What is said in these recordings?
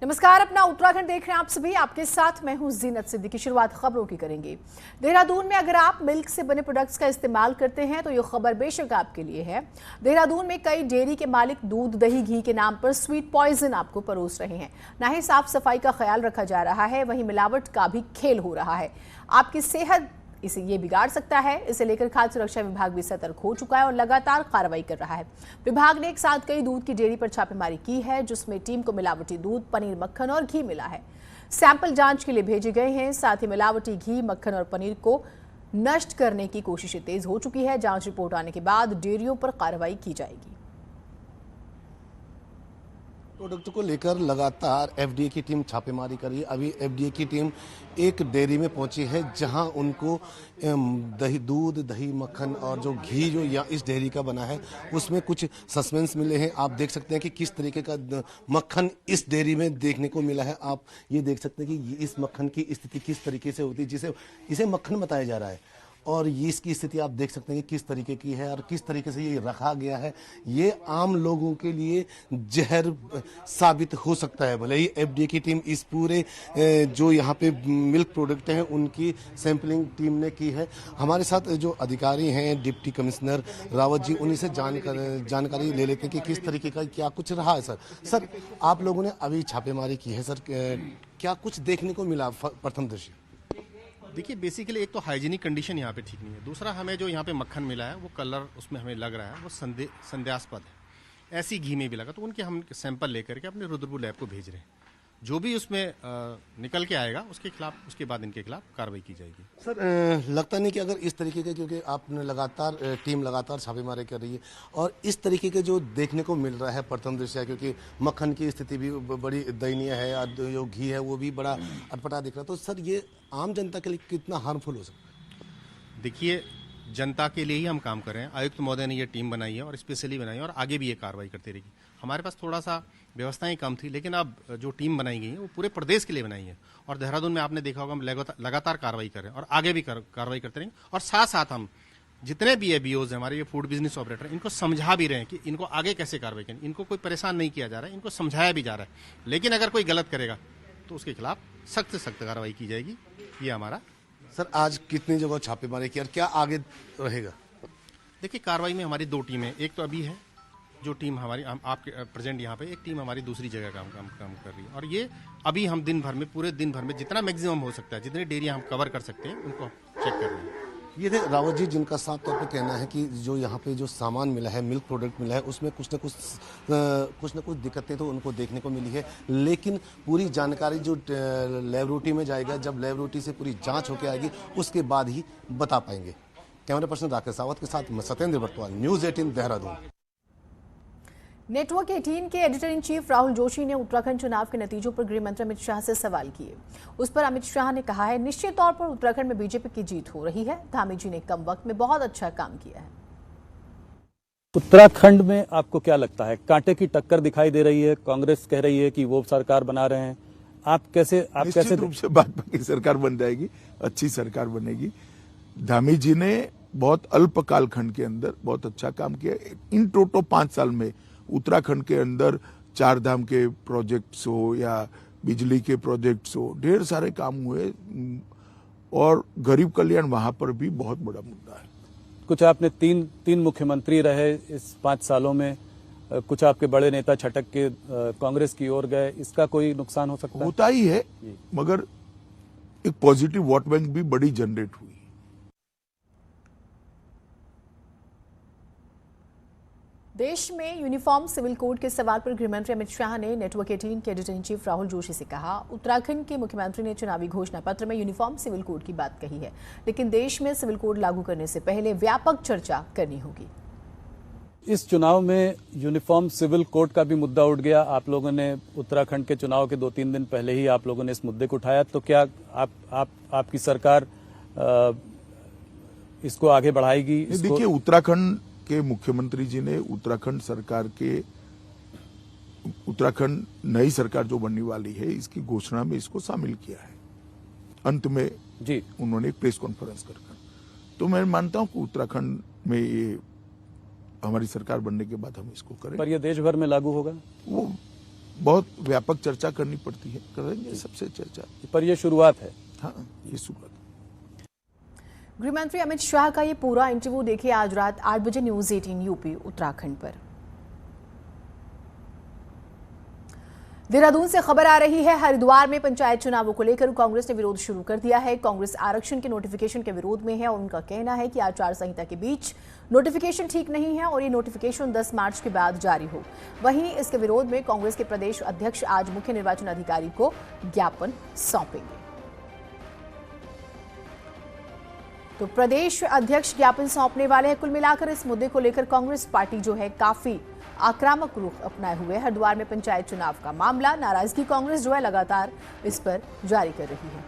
नमस्कार, अपना उत्तराखंड देख रहे हैं आप सभी। आपके साथ मैं हूं जीनत सिद्दीकी। शुरुआत खबरों की करेंगे। देहरादून में अगर आप मिल्क से बने प्रोडक्ट्स का इस्तेमाल करते हैं तो ये खबर बेशक आपके लिए है। देहरादून में कई डेयरी के मालिक दूध, दही, घी के नाम पर स्वीट पॉइजन आपको परोस रहे हैं। ना ही साफ सफाई का ख्याल रखा जा रहा है, वहीं मिलावट का भी खेल हो रहा है। आपकी सेहत इसे ये बिगाड़ सकता है। इसे लेकर खाद्य सुरक्षा विभाग भी सतर्क हो चुका है और लगातार कार्रवाई कर रहा है। विभाग ने एक साथ कई दूध की डेयरी पर छापेमारी की है, जिसमें टीम को मिलावटी दूध, पनीर, मक्खन और घी मिला है। सैंपल जांच के लिए भेजे गए हैं। साथ ही मिलावटी घी, मक्खन और पनीर को नष्ट करने की कोशिशें तेज हो चुकी है। जांच रिपोर्ट आने के बाद डेयरियों पर कार्रवाई की जाएगी। प्रोडक्ट को लेकर लगातार एफडीए की टीम छापेमारी कर रही है। अभी एफडीए की टीम एक डेयरी में पहुंची है जहां उनको दूध, दही, मक्खन और जो घी जो या इस डेयरी का बना है उसमें कुछ सस्पेंस मिले हैं। आप देख सकते हैं कि किस तरीके का मक्खन इस डेयरी में देखने को मिला है। आप ये देख सकते हैं कि इस मक्खन की स्थिति किस तरीके से होती है, जिसे इसे मक्खन बताया जा रहा है। और ये इसकी स्थिति आप देख सकते हैं कि किस तरीके की है और किस तरीके से ये रखा गया है। ये आम लोगों के लिए जहर साबित हो सकता है। भले ही एफडीए की टीम इस पूरे जो यहाँ पे मिल्क प्रोडक्ट हैं उनकी सैंपलिंग टीम ने की है। हमारे साथ जो अधिकारी हैं, डिप्टी कमिश्नर रावत जी, उन्हीं से जानकारी ले लेते हैं कि किस तरीके का क्या कुछ रहा है। सर, आप लोगों ने अभी छापेमारी की है, सर क्या कुछ देखने को मिला प्रथम दृष्टि? देखिए, बेसिकली एक तो हाइजीनिक कंडीशन यहाँ पे ठीक नहीं है। दूसरा, हमें जो यहाँ पे मक्खन मिला है वो कलर उसमें हमें लग रहा है वो संदेहास्पद है। ऐसी घी में भी लगा, तो उनके हम सैंपल लेकर के अपने रुद्रपुर लैब को भेज रहे हैं। जो भी उसमें निकल के आएगा उसके बाद इनके खिलाफ कार्रवाई की जाएगी। सर, लगता नहीं कि अगर इस तरीके के, क्योंकि आपने टीम लगातार छापेमारी कर रही है और इस तरीके के जो देखने को मिल रहा है प्रथम दृष्टया, क्योंकि मक्खन की स्थिति भी बड़ी दयनीय है और जो घी है वो भी बड़ा अटपटा दिख रहा है, तो सर ये आम जनता के लिए कितना हार्मफुल हो सकता है? देखिए, जनता के लिए ही हम काम कर रहे हैं। आयुक्त महोदय ने ये टीम बनाई है और स्पेशली बनाई है और आगे भी ये कार्रवाई करती रहेगी। हमारे पास थोड़ा सा व्यवस्थाएं कम थी, लेकिन अब जो टीम बनाई गई है वो पूरे प्रदेश के लिए बनाई है। और देहरादून में आपने देखा होगा हम लगातार कार्रवाई कर रहे हैं और आगे भी कार्रवाई करते रहेंगे। और साथ साथ हम जितने भी एबीओज हैं, हमारे ये फूड बिजनेस ऑपरेटर, इनको समझा भी रहे हैं कि इनको आगे कैसे कार्रवाई करें। इनको कोई परेशान नहीं किया जा रहा है, इनको समझाया भी जा रहा है। लेकिन अगर कोई गलत करेगा तो उसके खिलाफ सख्त से सख्त कार्रवाई की जाएगी। ये हमारा। सर, आज कितनी जगह छापेमारी की और क्या आगे रहेगा? देखिए, कार्रवाई में हमारी दो टीमें, एक तो अभी है जो टीम हमारी आपके प्रेजेंट यहाँ पे, एक टीम हमारी दूसरी जगह काम कर रही है। और ये अभी हम पूरे दिन भर में जितना मैक्सिमम हो सकता है, जितनी डेयरी हम कवर कर सकते हैं, उनको चेक कर रहे हैं। ये थे रावत जी, जिनका साफ तौर पर कहना है कि जो यहाँ पे जो सामान मिला है, मिल्क प्रोडक्ट मिला है, उसमें कुछ न कुछ दिक्कतें तो उनको देखने को मिली है। लेकिन पूरी जानकारी जो लैबोरेटरी में जाएगा, जब लैबोरेटरी से पूरी जांच होकर आएगी उसके बाद ही बता पाएंगे। कैमरा पर्सन राकेश सावत के साथ मैं सत्येंद्र बर्तवाल, न्यूज़ 18 देहरादून। नेटवर्क 18 के editor in chief Rahul Joshi ने उत्तराखंड चुनाव के नतीजों पर गृह मंत्री अमित शाह से सवाल किए। उस पर अमित शाह ने कहा है, निश्चित तौर पर उत्तराखंड में बीजेपी की जीत हो रही है। धामी जी ने कम वक्त में बहुत अच्छा काम किया है। उत्तराखंड में आपको क्या लगता है, कांटे की टक्कर दिखाई दे रही है? कांग्रेस कह रही है कि वो सरकार बना रहे हैं। आप कैसे रूप से भाजपा की सरकार बन जाएगी, अच्छी सरकार बनेगी। धामी जी ने बहुत अल्प कालखंड के अंदर बहुत अच्छा काम किया। इन टोटो 5 साल में उत्तराखंड के अंदर 4 धाम के प्रोजेक्ट्स हो या बिजली के प्रोजेक्ट्स हो, ढेर सारे काम हुए और गरीब कल्याण वहां पर भी बहुत बड़ा मुद्दा है। कुछ आपने तीन मुख्यमंत्री रहे इस 5 सालों में, कुछ आपके बड़े नेता छटक के कांग्रेस की ओर गए, इसका कोई नुकसान हो सकता है? होता ही है, मगर एक पॉजिटिव वोट बैंक भी बड़ी जनरेट हुई। देश में यूनिफॉर्म सिविल कोड के सवाल पर गृहमंत्री अमित शाह ने नेटवर्क 18 के editor in chief Rahul Joshi से कहा, उत्तराखंड के मुख्यमंत्री ने चुनावी घोषणा पत्र में यूनिफॉर्म सिविल कोड की बात कही है, लेकिन देश में सिविल कोड लागू करने से पहले व्यापक चर्चा करनी होगी। इस चुनाव में यूनिफॉर्म सिविल कोड का भी मुद्दा उठ गया। आप लोगों ने उत्तराखंड के चुनाव के 2-3 दिन पहले ही आप लोगों ने इस मुद्दे को उठाया, तो क्या आपकी सरकार इसको आगे बढ़ाएगी? देखिए, उत्तराखंड के मुख्यमंत्री जी ने उत्तराखंड नई सरकार जो बनने वाली है इसकी घोषणा में इसको शामिल किया है। अंत में जी उन्होंने एक प्रेस कॉन्फ्रेंस कर, तो मैं मानता हूं कि उत्तराखंड में ये हमारी सरकार बनने के बाद हम इसको करें। पर ये देश भर में लागू होगा? वो बहुत व्यापक चर्चा करनी पड़ती है, करेंगे सबसे चर्चा। पर ये शुरुआत है। हाँ, ये शुरुआत। गृह मंत्री अमित शाह का ये पूरा इंटरव्यू देखिए आज रात 8 बजे न्यूज 18 यूपी उत्तराखंड पर। देहरादून से खबर आ रही है, हरिद्वार में पंचायत चुनावों को लेकर कांग्रेस ने विरोध शुरू कर दिया है। कांग्रेस आरक्षण के नोटिफिकेशन के विरोध में है और उनका कहना है कि आचार संहिता के बीच नोटिफिकेशन ठीक नहीं है और ये नोटिफिकेशन 10 मार्च के बाद जारी हो। वहीं इसके विरोध में कांग्रेस के प्रदेश अध्यक्ष आज मुख्य निर्वाचन अधिकारी को ज्ञापन सौंपेंगे। तो प्रदेश अध्यक्ष ज्ञापन सौंपने वाले हैं। कुल मिलाकर इस मुद्दे को लेकर कांग्रेस पार्टी जो है काफी आक्रामक रुख अपनाए हुए हरिद्वार में पंचायत चुनाव का मामला, नाराजगी कांग्रेस जो है लगातार इस पर जारी कर रही है।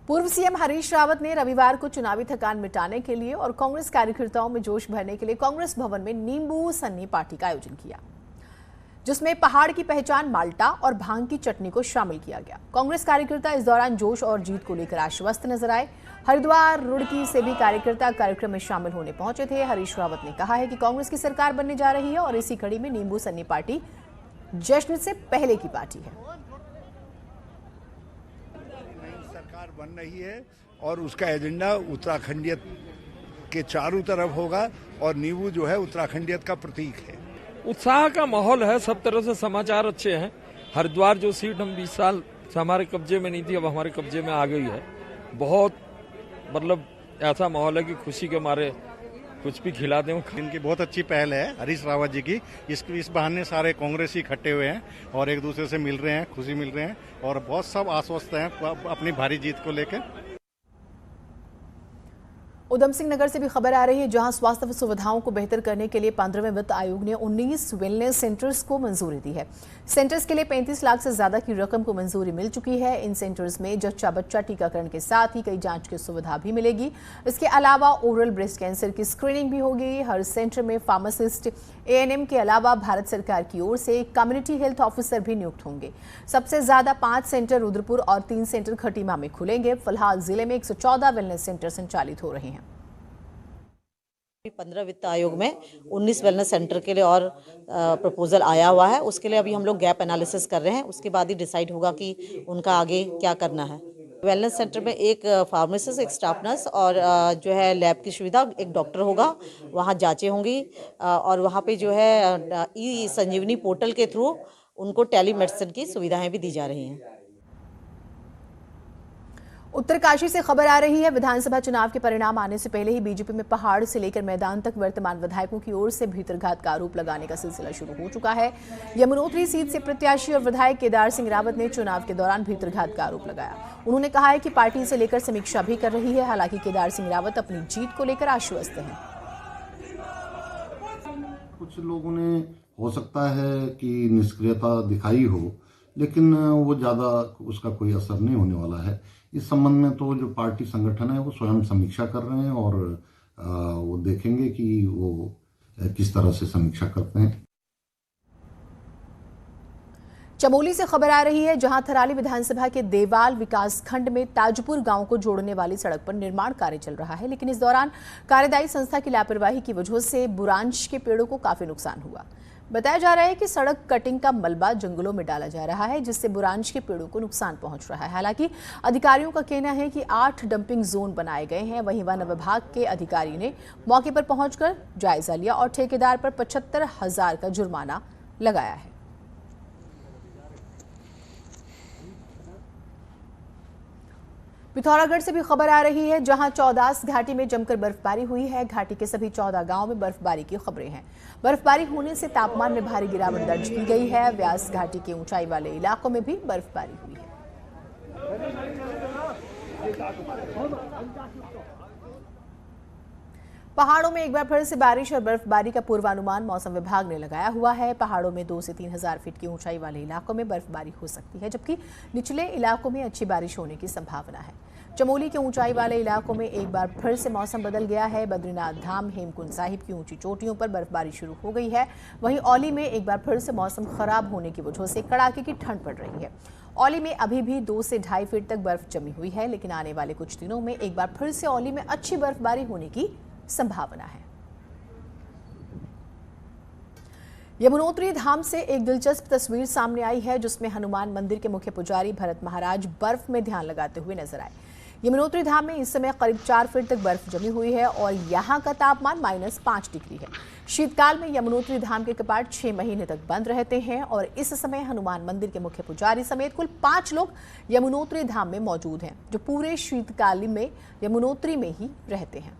पूर्व सीएम हरीश रावत ने रविवार को चुनावी थकान मिटाने के लिए और कांग्रेस कार्यकर्ताओं में जोश भरने के लिए कांग्रेस भवन में नींबू सन्नी पार्टी का आयोजन किया, जिसमें पहाड़ की पहचान माल्टा और भांग की चटनी को शामिल किया गया। कांग्रेस कार्यकर्ता इस दौरान जोश और जीत को लेकर आश्वस्त नजर आए। हरिद्वार रुड़की से भी कार्यकर्ता कार्यक्रम में शामिल होने पहुंचे थे। हरीश रावत ने कहा है कि कांग्रेस की सरकार बनने जा रही है और इसी कड़ी में नींबू सन्नी पार्टी जश्न से पहले की पार्टी है। सरकार बन रही है और उसका एजेंडा उत्तराखंडियत के चारों तरफ होगा और नींबू जो है उत्तराखंडियत का प्रतीक है। उत्साह का माहौल है, सब तरह से समाचार अच्छे हैं। हरिद्वार जो सीट हम 20 साल से हमारे कब्जे में नहीं थी, अब हमारे कब्जे में आ गई है। बहुत मतलब ऐसा माहौल है कि खुशी के मारे कुछ भी खिला दें। इनकी बहुत अच्छी पहल है हरीश रावत जी की। इस बहाने सारे कांग्रेसी इकट्ठे हुए हैं और एक दूसरे से मिल रहे हैं, खुशी मिल रहे हैं और बहुत सब आश्वस्त हैं अपनी भारी जीत को लेकर। उधम सिंह नगर से भी खबर आ रही है, जहां स्वास्थ्य सुविधाओं को बेहतर करने के लिए 15वें वित्त आयोग ने 19 वेलनेस सेंटर्स को मंजूरी दी है। सेंटर्स के लिए 35 लाख से ज्यादा की रकम को मंजूरी मिल चुकी है। इन सेंटर्स में जच्चा बच्चा टीकाकरण के साथ ही कई जांच की सुविधा भी मिलेगी। इसके अलावा ओरल ब्रेस्ट कैंसर की स्क्रीनिंग भी होगी। हर सेंटर में फार्मासिस्ट, एएनएम के अलावा भारत सरकार की ओर से कम्युनिटी हेल्थ ऑफिसर भी नियुक्त होंगे। सबसे ज्यादा 5 सेंटर रुद्रपुर और 3 सेंटर खटीमा में खुलेंगे। फिलहाल जिले में 114 वेलनेस सेंटर संचालित हो रहे हैं। 15 वित्त आयोग में 19 वेलनेस सेंटर के लिए और प्रपोजल आया हुआ है। उसके लिए अभी हम लोग गैप एनालिसिस कर रहे हैं, उसके बाद ही डिसाइड होगा कि उनका आगे क्या करना है। वेलनेस सेंटर में एक फार्मासिस्ट, एक स्टाफ नर्स और जो है लैब की सुविधा, एक डॉक्टर होगा, वहाँ जांचें होंगी और वहाँ पे जो है ई संजीवनी पोर्टल के थ्रू उनको टेलीमेडिसिन की सुविधाएं भी दी जा रही हैं। उत्तरकाशी से खबर आ रही है, विधानसभा चुनाव के परिणाम आने से पहले ही बीजेपी में पहाड़ से लेकर मैदान तक वर्तमान विधायकों की ओर से भीतरघात का आरोप लगाने का सिलसिला शुरू हो चुका है। यमुनोत्री सीट से प्रत्याशी और विधायक केदार सिंह रावत ने चुनाव के दौरान भीतरघात का आरोप लगाया। उन्होंने कहा है कि पार्टी इसे लेकर समीक्षा भी कर रही है। हालांकि केदार सिंह रावत अपनी जीत को लेकर आश्वस्त हैं। कुछ लोगों ने हो सकता है कि निष्क्रियता दिखाई हो, लेकिन वो ज्यादा उसका कोई असर नहीं होने वाला है। इस संबंध में तो जो पार्टी संगठन है वो स्वयं समीक्षा कर रहे हैं और वो देखेंगे कि वो किस तरह से समीक्षा करते हैं। चमोली से खबर आ रही है, जहां थराली विधानसभा के देवाल विकास खंड में ताजपुर गांव को जोड़ने वाली सड़क पर निर्माण कार्य चल रहा है, लेकिन इस दौरान कार्यदायी संस्था की लापरवाही की वजह से बुरांश के पेड़ों को काफी नुकसान हुआ। बताया जा रहा है कि सड़क कटिंग का मलबा जंगलों में डाला जा रहा है, जिससे बुरांश के पेड़ों को नुकसान पहुंच रहा है। हालांकि अधिकारियों का कहना है कि 8 डंपिंग जोन बनाए गए हैं। वहीं वन विभाग के अधिकारी ने मौके पर पहुंचकर जायजा लिया और ठेकेदार पर 75,000 का जुर्माना लगाया है। पिथौरागढ़ से भी खबर आ रही है, जहां चौदास घाटी में जमकर बर्फबारी हुई है। घाटी के सभी 14 गांवों में बर्फबारी की खबरें हैं। बर्फबारी होने से तापमान में भारी गिरावट दर्ज की गई है। व्यास घाटी के ऊंचाई वाले इलाकों में भी बर्फबारी हुई है। पहाड़ों में एक बार फिर से बारिश और बर्फबारी का पूर्वानुमान मौसम विभाग ने लगाया हुआ है। पहाड़ों में 2 से 3 हजार फीट की ऊंचाई वाले इलाकों में बर्फबारी हो सकती है, जबकि निचले इलाकों में अच्छी बारिश होने की संभावना है। चमोली के ऊंचाई वाले इलाकों में एक बार फिर से मौसम बदल गया है। बद्रीनाथ धाम, हेमकुंड साहिब की ऊंची चोटियों पर बर्फबारी शुरू हो गई है। वहीं औली में एक बार फिर से मौसम खराब होने की वजह से कड़ाके की ठंड पड़ रही है। औली में अभी भी 2 से 2.5 फीट तक बर्फ जमी हुई है, लेकिन आने वाले कुछ दिनों में एक बार फिर से औली में अच्छी बर्फबारी होने की संभावना है। यमुनोत्री धाम से एक दिलचस्प तस्वीर सामने आई है जिसमें हनुमान मंदिर के मुख्य पुजारी भरत महाराज बर्फ में ध्यान लगाते हुए नजर आए। यमुनोत्री धाम में इस समय करीब 4 फीट तक बर्फ जमी हुई है और यहाँ का तापमान -5 डिग्री है। शीतकाल में यमुनोत्री धाम के कपाट 6 महीने तक बंद रहते हैं और इस समय हनुमान मंदिर के मुख्य पुजारी समेत कुल 5 लोग यमुनोत्री धाम में मौजूद हैं, जो पूरे शीतकाल में यमुनोत्री में ही रहते हैं।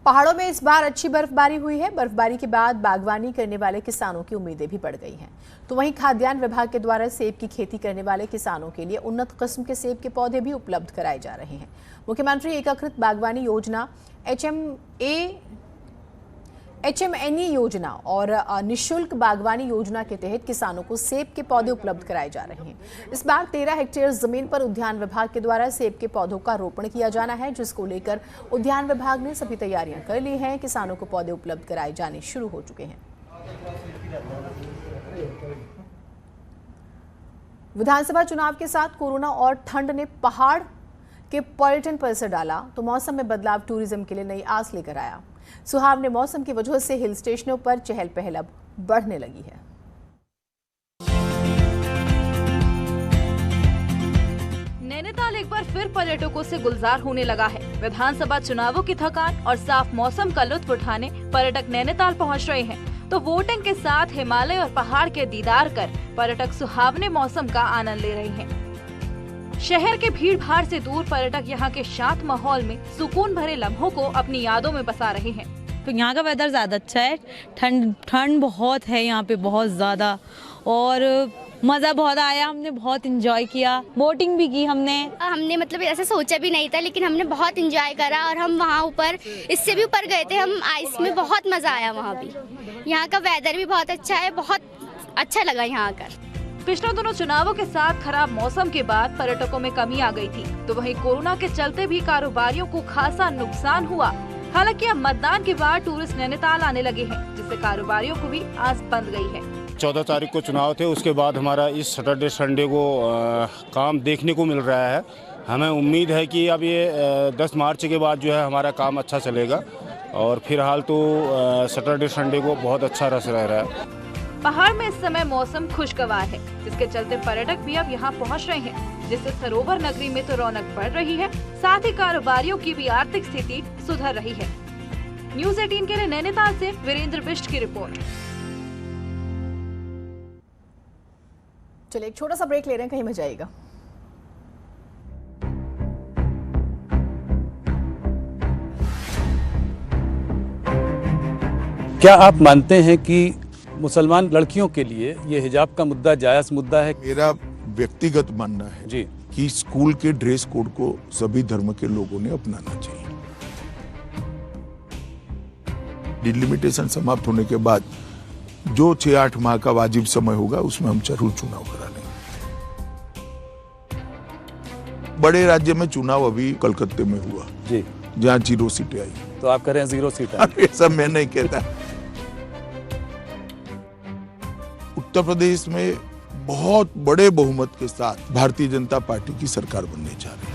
पहाड़ों में इस बार अच्छी बर्फबारी हुई है। बर्फबारी के बाद बागवानी करने वाले किसानों की उम्मीदें भी बढ़ गई हैं। तो वहीं खाद्यान्न विभाग के द्वारा सेब की खेती करने वाले किसानों के लिए उन्नत किस्म के सेब के पौधे भी उपलब्ध कराए जा रहे हैं। मुख्यमंत्री एकीकृत बागवानी योजना HMNE योजना और निःशुल्क बागवानी योजना के तहत किसानों को सेब के पौधे उपलब्ध कराए जा रहे हैं। इस बार 13 हेक्टेयर जमीन पर उद्यान विभाग के द्वारा सेब के पौधों का रोपण किया जाना है, जिसको लेकर उद्यान विभाग ने सभी तैयारियां कर ली हैं। किसानों को पौधे उपलब्ध कराए जाने शुरू हो चुके हैं। विधानसभा चुनाव के साथ कोरोना और ठंड ने पहाड़ के पर्यटन पर असर डाला तो मौसम में बदलाव टूरिज्म के लिए नई आस लेकर आया। सुहावने मौसम की वजह से हिल स्टेशनों पर चहल पहल अब बढ़ने लगी है। नैनीताल एक बार फिर पर्यटकों से गुलजार होने लगा है। विधानसभा चुनावों की थकान और साफ मौसम का लुत्फ उठाने पर्यटक नैनीताल पहुंच रहे हैं, तो वोटिंग के साथ हिमालय और पहाड़ के दीदार कर पर्यटक सुहावने मौसम का आनंद ले रहे हैं। शहर के भीड़ भाड़ से दूर पर्यटक यहाँ के शांत माहौल में सुकून भरे लम्हों को अपनी यादों में बसा रहे हैं। तो यहाँ का वेदर ज़्यादा अच्छा है, ठंड बहुत है यहाँ पे, बहुत ज़्यादा, और मज़ा बहुत आया। हमने बहुत एंजॉय किया, बोटिंग भी की हमने मतलब ऐसा सोचा भी नहीं था, लेकिन हमने बहुत एंजॉय करा और हम वहाँ ऊपर इससे भी ऊपर गए थे हम आइस में, बहुत मज़ा आया वहाँ भी। यहाँ का वेदर भी बहुत अच्छा है, बहुत अच्छा लगा यहाँ आकर। पिछले दिनों चुनावों के साथ खराब मौसम के बाद पर्यटकों में कमी आ गई थी, तो वहीं कोरोना के चलते भी कारोबारियों को खासा नुकसान हुआ। हालांकि अब मतदान के बाद टूरिस्ट नैनीताल आने लगे हैं, जिससे कारोबारियों को भी आस बंध गई है। 14 तारीख को चुनाव थे, उसके बाद हमारा इस सैटरडे संडे को काम देखने को मिल रहा है। हमें उम्मीद है कि अब ये 10 मार्च के बाद जो है हमारा काम अच्छा चलेगा और फिलहाल तो सैटरडे संडे को बहुत अच्छा रस रह रहा है। पहाड़ में इस समय मौसम खुशगवार है, जिसके चलते पर्यटक भी अब यहाँ पहुँच रहे हैं, जिससे सरोवर नगरी में तो रौनक बढ़ रही है, साथ ही कारोबारियों की भी आर्थिक स्थिति सुधर रही है। न्यूज़ 18 के लिए नैनीताल से वीरेंद्र बिष्ट की रिपोर्ट। चलिए एक छोटा सा ब्रेक ले रहे हैं, कहीं मत जाइएगा। क्या आप मानते हैं कि मुसलमान लड़कियों के लिए ये हिजाब का मुद्दा जायज मुद्दा है? मेरा व्यक्तिगत मानना है जी कि स्कूल के ड्रेस कोड को सभी धर्म के लोगों ने अपनाना चाहिए। डिलिमिटेशन समाप्त होने के बाद जो 6-8 माह का वाजिब समय होगा उसमें हम जरूर चुनाव करा लेंगे। बड़े राज्य में चुनाव अभी कलकत्ते में हुआ जी, जहाँ 0 सीटें आई। तो आप कह रहे हैं 0 सीट? ऐसा मैं नहीं कहता। उत्तर प्रदेश में बहुत बड़े बहुमत के साथ भारतीय जनता पार्टी की सरकार बनने जा रही है।